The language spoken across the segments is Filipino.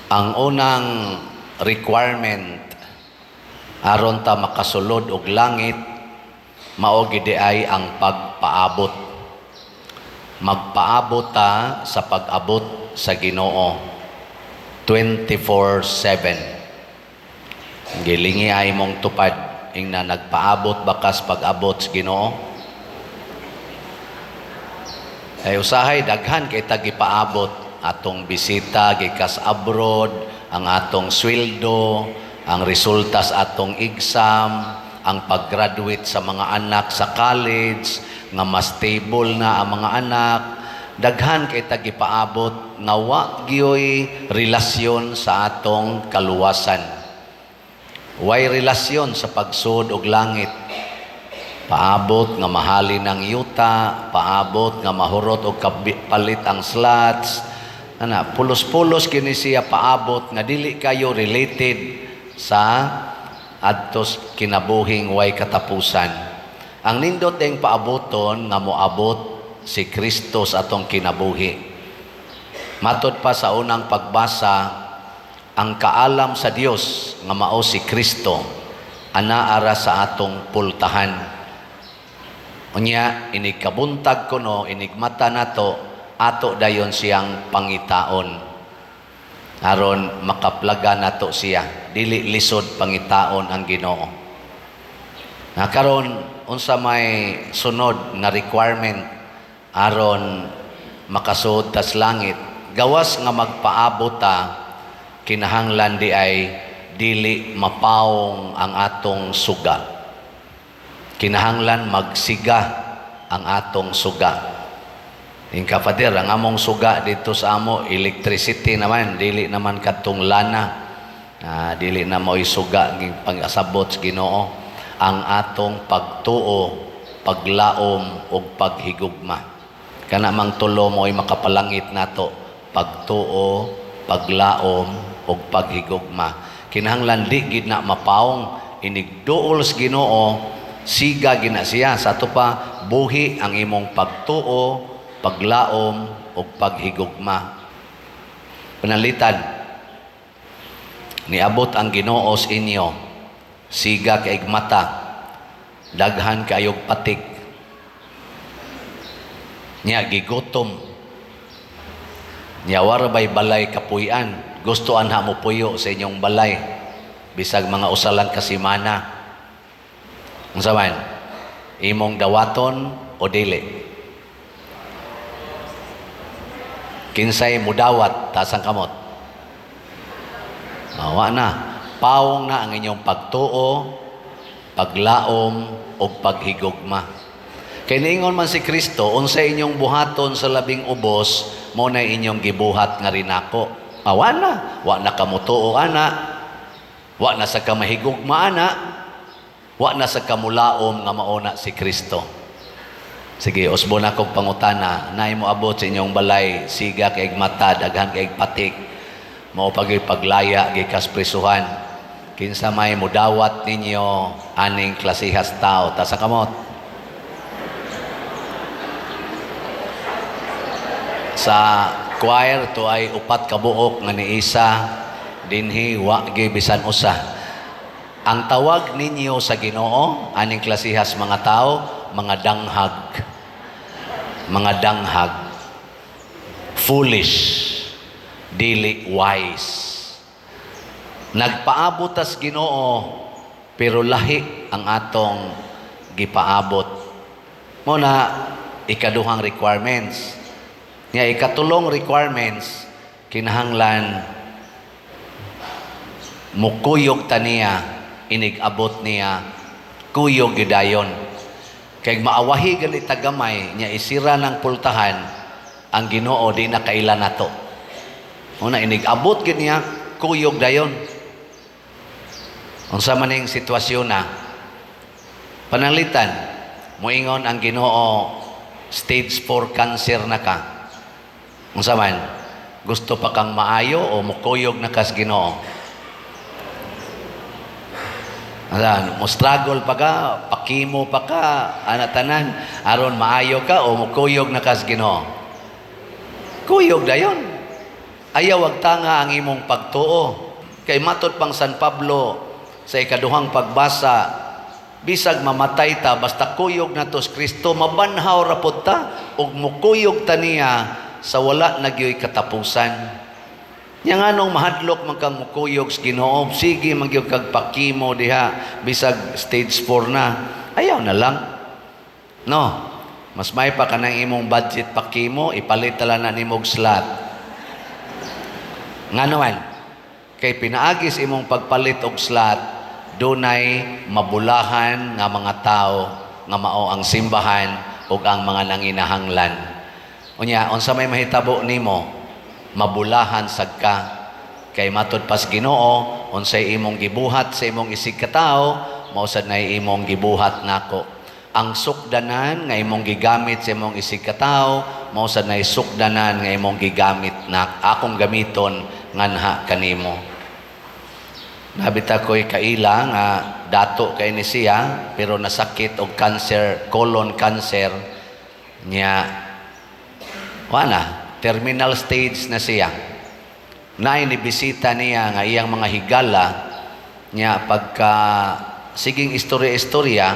Ang unang requirement aron ta makasulod og langit mao gid ay ang pagpaabot. Magpaabot ta sa pag-abot sa Ginoo 24/7. Gilingi ay mong tupad ing na nagpaabot bakas pag-abot sa Ginoo. Ay usahay daghan kay tagipaabot atong bisita gikas abroad, ang atong sweldo, ang resulta sa atong exam, ang pag-graduate sa mga anak sa college, nga mas stable na ang mga anak, daghan kay tagipaabot nga wa gyoy relasyon sa atong kaluwasan. Way relasyon sa pagsud og langit. Paabot nga mahalin ang yuta, paabot nga mahurot og palit ang slots. Pulos-pulos kini siya paabot nga dili kayo related sa adtos kinabuhing way katapusan. Ang nindot ding paaboton nga moabot si Kristo sa atong kinabuhi. Matod pa sa unang pagbasa, ang kaalam sa Dios nga mao si Kristo anaara sa atong pultahan. Unya inig kabuntag kuno, inig mata nato, ato dayon siyang pangitaon. Aron makaplaga nato siya, dili lisod pangitaon ang Ginoo. Karon unsa may sunod nga requirement aron makasuod tas langit, gawas nga magpaabot ta, kinahanglan di ay dili mapawong ang atong suga. Kinahanglan magsiga ang atong suga. Ing kapader, ang among suga dito sa amo, electricity naman, dili naman katong lana. Dili na mo'y suga ng pag-asabot sa Ginoo. Ang atong pagtuo, paglaom, o paghigugma. Kana mang tulo mo'y makapalangit nato. Pagtuo, paglaom, o paghigugma. Kinahanglan di gid na mapawong, inigduol sa Ginoo, siga gina siya. Sa ato pa, buhi ang imong pagtuo, paglaom, o paghigugma. Panalitan, niabot ang Ginoo sa inyo, siga kaig mata, daghan kayog patik, niya gigutom, niya warabay balay kapuyan, gusto anha mo puyo sa inyong balay, bisag mga usalang kasimana. Ang saman, imong dawaton o dili? Kinsay mudawat, tasang kamot? Mawa na. Pawong na ang inyong pagtuo, paglaom, o paghigugma. Kaya niingon man si Kristo, unsay inyong buhaton sa labing ubos, mo na inyong gibuhat nga rinako. Mawa na. Wa na kamutuo ana. Wa na sa kamahigugma ana. Wa na sa kamulaom nga mauna si Kristo. Sige, usbo na kong pangutana, na mo abot sa inyong balay, siga kaig mata, daghan kaig patik, mao paglaya, gikas prisuhan. Kinsa may mudawat ninyo, aning klasihas tao, tasa kamot. Sa choir, to ay upat kabuok nga ni isa, dinhi, wa gibisan usa. Ang tawag ninyo sa Ginoo, aning klasihas mga tao, mga danghag. Mga danghag. Foolish. Dili wise. Nagpaabot as Ginoo, pero lahi ang atong gipaabot. Muna, ikaduhang requirements. Nga ikatulong requirements, kinahanglan mukuyog taniya, inig-abot niya, kuyog gidayon. Kay maawahi gali tagamay niya isira ng pultahan, ang Ginoo di na kailan nato. Una inig-abot gid niya, kuyog dayon. Unsa man ning sitwasyon na panalitan, moingon ang Ginoo stage 4 cancer na ka. Unsa man, gusto pa kang maayo o mukuyog na kas Ginoo? Mo struggle pa ka, pakimo pa ka, anatanan, aron maayo ka o mukuyog na kas Ginoo? Kuyog dayon. Ayaw wag tanga ang imong pagtuo. Kay matod pang San Pablo sa ikaduhang pagbasa, bisag mamatay ta basta kuyog nato sa Kristo, mabanhaw ra pud ta ug mukuyog ta niya sa wala nagyoy katapusan. Nya nganong mahadlok man kang mukuyog sa Ginoo, sige magyog kag pakimo diha bisag stage 4 na. Ayaw na lang. No. Mas may pa kanang imong budget pakimo, ipalit tala na nimo og slot. Nga naman, kay pinaagis imong pagpalit og slot, dunay mabulahan nga mga tao nga mao ang simbahan ug ang mga nanginahanglan. Unya, unsa may mahitabo nimo, mabulahan sad ka. Kay matod pas Ginoo, unsay imong gibuhat sa imong isig ka tawo, mao sad nay imong gibuhat nako. Ang sukdanan nga imong gigamit sa imong isig ka tawo, mao sad nay sukdanan nga imong gigamit na akong gamiton nganha kanimo. Nabita ko'y kaila nga dato kay ni siya pero nasakit og cancer, colon cancer niya. Wala, terminal stage na siya. Nainibisita niya nga iyang mga higala niya pagka siging istorya-istorya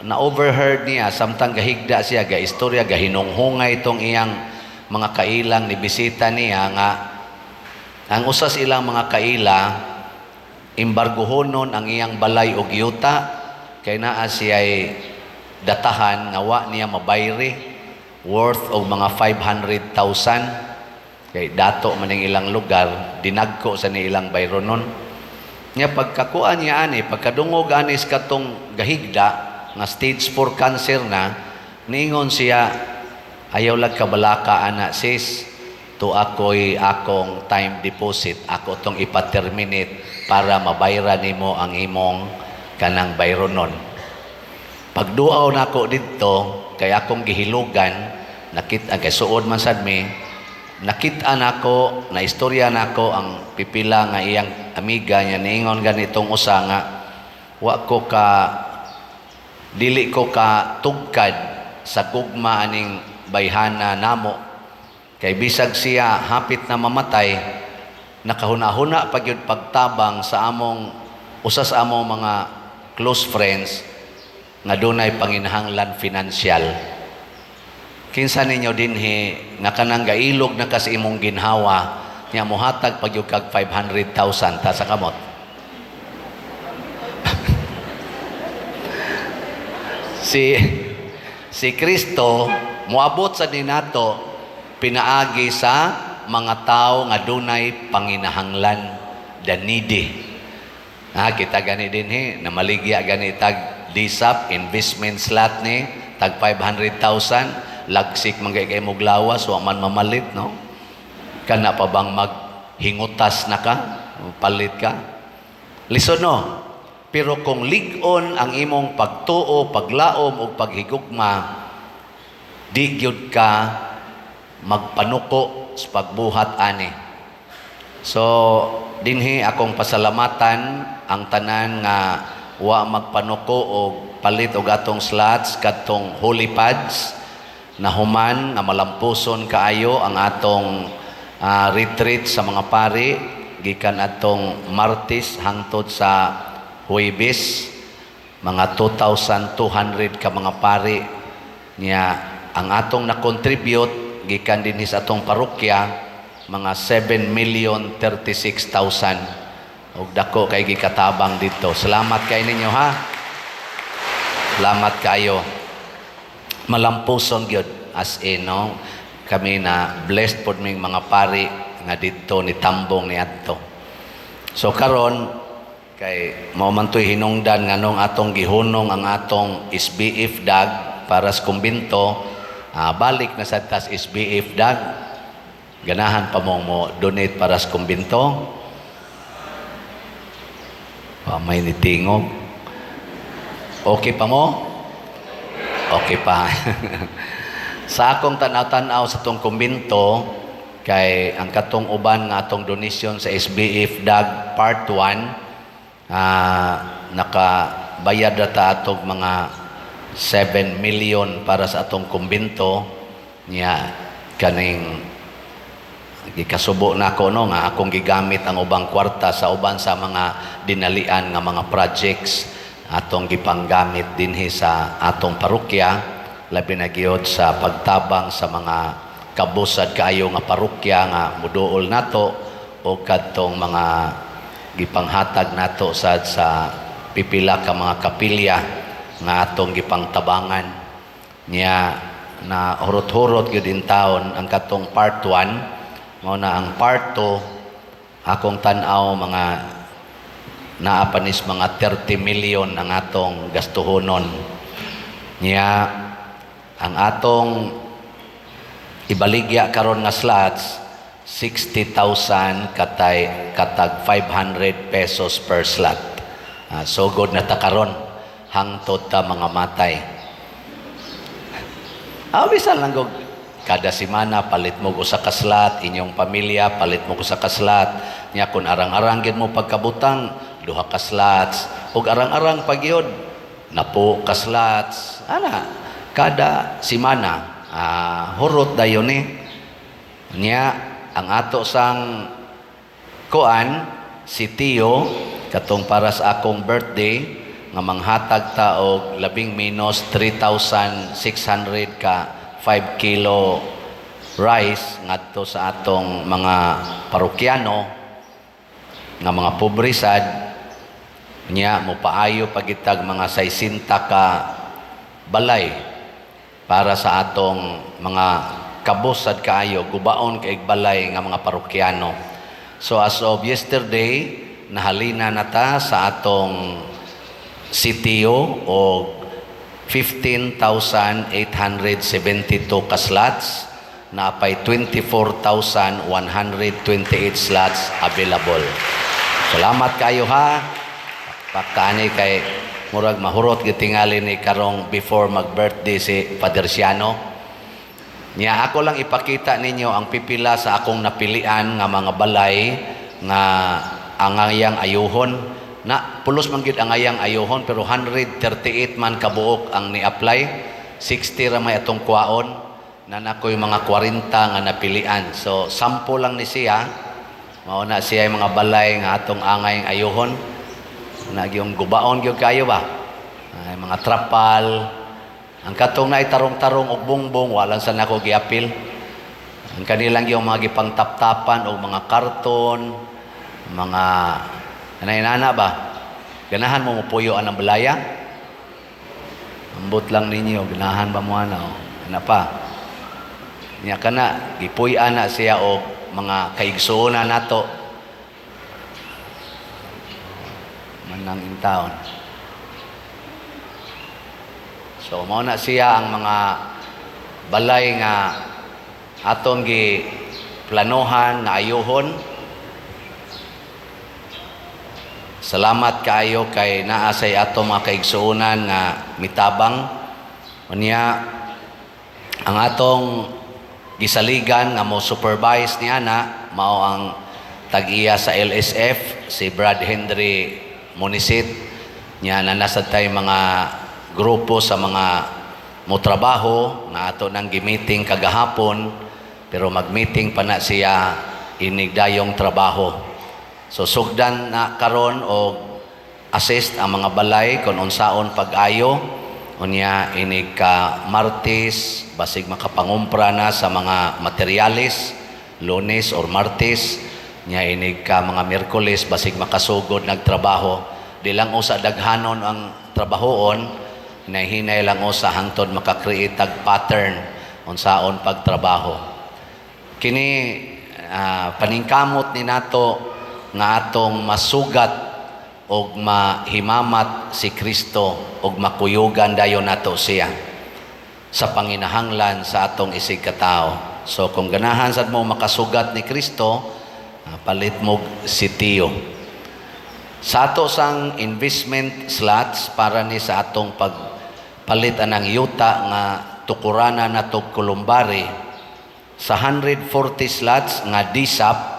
na overheard niya samtang gahigda siya ga istorya gahinunghungay itong iyang mga kailang ni bisita niya nga ang usas ilang mga kaila imbargohonon ang iyang balay og yuta kay naa siya'y datahan nga wa niya mabayri worth og mga 500,000 kay dato man ang ilang lugar dinagko sa ni ilang bayronon nya pagkakuan niya ani pagkadungog anis katong gahigda nga stage 4 cancer na niingon siya ayaw lag kabalaka ana sis to ako'y akong time deposit ako tong ipaterminate para mabayran nimo ang imong kanang bayronon. Pagduaw nako didto kay akong gihilugan nakita kay suod man sad mi nakita nako na istorya nako ang pipila nga iyang amiga niya niingon ganitong usa nga dili ko ka tugkad sa gugma aning bayhana namo kay bisag siya hapit na mamatay nakahuna-huna pagyud pagtabang sa among usas among mga close friends nga dunay panginahanglan financial. Kinsa ninyo dinhi nga kanang gailog na kas imong ginhawa nya mohatag pagyud kag 500,000 ta sa kamot. si Kristo moabot sa dinato pinaagi sa mga tao nga dunay panginahanglan, the needy. Kita gani din na maligya gani tag DSAP, investment slot ni, tag 500,000, lagsik manggay kay muglawas, wa man mamalit, no? Kana pa bang maghingutas na ka, palit ka? Listen, no? Pero kung ligon ang imong pagtuo, paglaom o paghigugma, di gyud ka magpanuko sa pagbuhat ani. So dinhi akong pasalamatan ang tanan nga wa magpanuko o palit og atong slots kadtong holy pads na human nga malampuson kaayo ang atong retreat sa mga pari gikan atong Martes hangtod sa Huwebes mga 2,200 ka mga pari niya ang atong na-contribute gikan dinhi sa atong parokya mga 7,036,000 og dako kay gikatabang dito. Salamat kay ninyo ha. Salamat kayo. Malampuson gyud as in no kami na blessed pod ming mga pari nga dito ni tambong ni adto. So karon kay mao man toy hinungdan nganong atong gihunong ang atong SBF dag para sa kumbento. Balik na sa tas SBF dag ganahan pa mo donate para sa kumbento. May nitingog. Okay pa mo? Okay pa. Sa akong tanaw-tanaw sa tong kumbento kay ang katong uban nga atong donation sa SBF dag part 1 nakabayad na ta atong mga 7 million para sa atong kumbento niya kaning gikasubo na ko no nga akong gigamit ang ubang kwarta sa uban sa mga dinalian nga mga projects atong gipanggamit dinhi sa atong parokya, labi na gyud sa pagtabang sa mga kabusad kaayo nga parokya nga muduol nato o kadtong mga gipanghatag nato sa pipila ka mga kapilya nga atong gipangtabangan niya na hurot-hurot gyud in taon ang katong part 1. Mao na ang part 2 akong tan-aw mga naapanis mga 30 million ang atong gastuhonon niya ang atong ibaligya karon nga slots 60,000 katag 500 pesos per slot. So good na ta karon hangtod ta mga matay. Bisan lang gog kada semana palit mo usa ka slot, inyong pamilya palit mo usa ka slot. Nya kun arang-arang gid mo pagkabutang duha ka slots ug arang-arang pagyod napo ka slots. Ana kada semana hurot dayon ni. Nya ang ato sang kuan si Tio katong para sa akong birthday nga manghatag ta og labing minus 3,600 ka 5 kilo rice ngadto sa atong mga parokyano nga mga pobresad niya mo paayo pagitag mga 60 ka balay para sa atong mga kabusad kaayo gubaon kay balay nga mga parokyano. So as of yesterday nahalina na ta sa atong sitio og 15,872 ka slots na pay 24,128 slots available. Salamat kayo ha. Pagkaani kay murag mahurot gitingali ni karong before mag-birthday si Father Siano. Niya ako lang ipakita ninyo ang pipila sa akong napilian nga mga balay nga angayang ayuhon. Na pulos man gid ang ayang ayohon pero 138 man kabuok ang ni-apply, 60 ra may atong kuwaon na nakoy mga 40 nga napilian. So sample lang ni siya. Mao na siya mga balay nga atong angay ayohon. Na gyung gubaon gyud kayo ba? Ay mga trapal. Ang katong nay tarong-tarong og bongbong wala sa nako giapil. Ang kanilang yung mga gipangtap-tapan o mga karton, mga nana ba? Ganahan mo mupuyoan ang balaya? Ambot lang ninyo, ganahan ba mo ano? Ano pa? Niya ka na, gipuyan na siya o mga kaigsuuna nato. Manang intaon. So, mao na siya ang mga balay nga atong gi planohan na ayuhon. Salamat kaayo kay naa say ato mga kaigsuunan nga mitabang. Unya ang atong gisaligan nga mo supervise niya na mao ang tag-iya sa LSF si Brad Henry Munisit. Nya na nasa tay mga grupo sa mga mo trabaho na ato nang gi-meeting kagahapon pero mag-meeting pa na siya inigdayong trabaho. So sugdan na karon og assist ang mga balay kung unsaon pag-ayo unya inig ka Martes basig makapangumpra na sa mga materyales Lunes or Martes nya inig ka mga Miyerkules basig makasugod nagtrabaho di lang usa daghanon ang trabahoon nahinay lang usa hangtod maka-create og pattern unsaon pagtrabaho kini paningkamot ni nato nga atong masugat og mahimamat si Kristo og makuyugan dayon nato siya sa panginahanglan sa atong isig katao. So kung ganahan sad mo makasugat ni Kristo, palit mo si Tio. Sa ato sang investment slots para ni sa atong pagpalit anang yuta nga tukurana nato kulumbari sa 140 slots nga DSAP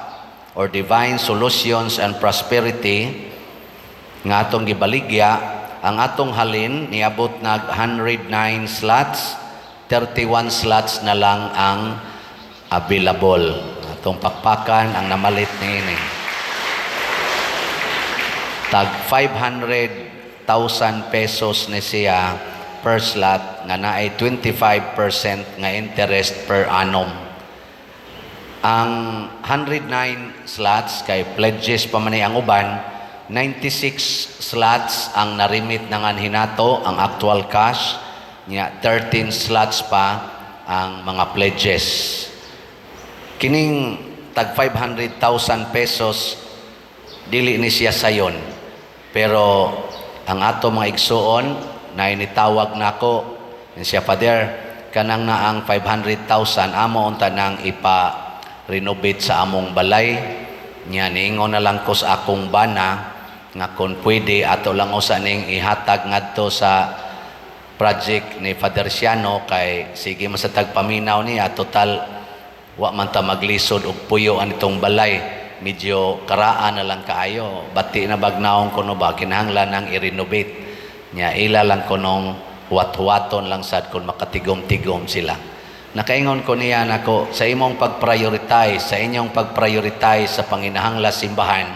or Divine Solutions and Prosperity nga atong gibaligya, ang atong halin niabot nag 109 slots, 31 slots na lang ang available. atong pakpakan ang namalit niini. Tag 500,000 pesos ni siya per slot nga naay 25% nga interest per annum. Ang 109 slots kay pledges pa man ang uban, 96 slots ang narimit na ngan hinato ang actual cash, nya 13 slots pa ang mga pledges. Kining tag 500,000 pesos dili ni siya sayon, pero ang ato mga igsuon na initawag nako ni siya, Father, kanang na ang 500,000 amo unta nang ipa-renovate sa among balay, nya niingon na lang ko sa akong bana nga kung pwede ato lang usa ning ihatag ngadto sa project ni Father Siano, kay sige masatag paminaw niya, total wa man ta maglisod og puyo an itong balay, medyo karaan na lang kaayo, bati na bagnaong kuno ba kinahanglan nang i-renovate nya, ila lang kunong wat-waton lang sad kung makatigom-tigom sila. Nakaingon ko niya nako sa imong pag-prioritize, sa inyong pag-prioritize sa panginahanglas simbahan,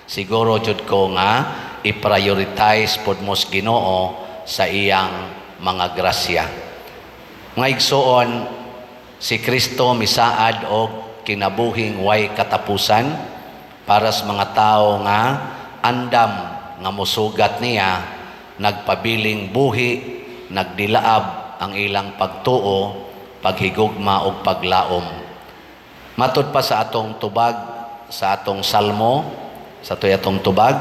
siguro jud ko nga i-prioritize pod mos Ginoo sa iyang mga grasya. Mga igsoon, si Kristo misaad og kinabuhing way katapusan para sa mga tao nga andam nga mosugat niya, nagpabiling buhi, nagdilaab ang ilang pagtuo, paghigugma ug paglaom. Matud pa sa atong tubag, sa atong salmo, sa atong tubag,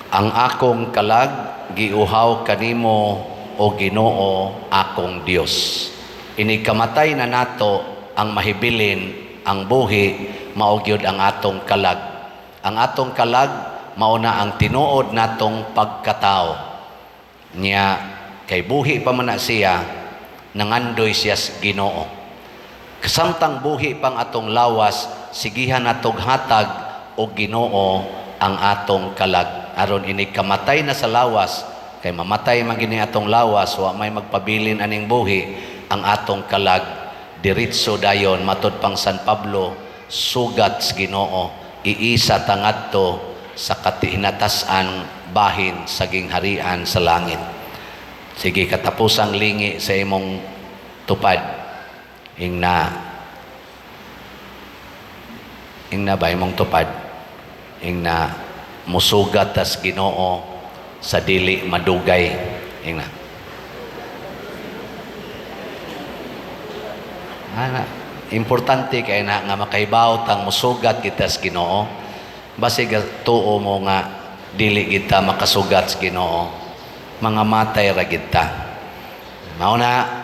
ang akong kalag giuhaw kanimo o Ginoo akong Dios. Inikamatay na nato ang mahibilin, ang buhi, mao gyud ang atong kalag. Ang atong kalag mauna ang tinuod natong pagkatao niya, kay buhi pa man na siya, nangandoy siya sa Ginoo. Kasamtang buhi pang atong lawas, sigihan natog hatag o Ginoo ang atong kalag. Aron ini kamatay na sa lawas, kay mamatay magini atong lawas, wa may magpabilin aning buhi, ang atong kalag diretso dayon matud pang San Pablo, sugat sa Ginoo, iisa tangadto sa katinatasan bahin saging harian sa langit. Sige, katapusang lingi sa imong tupad. Ingna ba imong tupad? Ingna musugat tas Ginoo sa dili madugay. Ingna. Importante kay na nga makaibaw tang musugat kita sa Ginoo. Basig tuo mo nga dili kita makasugat sa Ginoo, mga matay ra kita. Mao na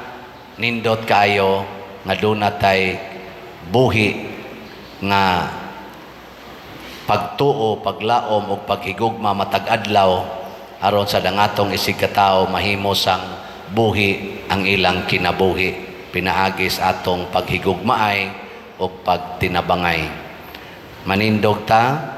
nindot kayo nga dunay buhi nga pagtuo, paglaom ug paghigugma matag adlaw aron sa dangatong isig katao mahimo sang buhi ang ilang kinabuhi, pinaagis atong paghigugmaay o pagtinabangay. Manindog ta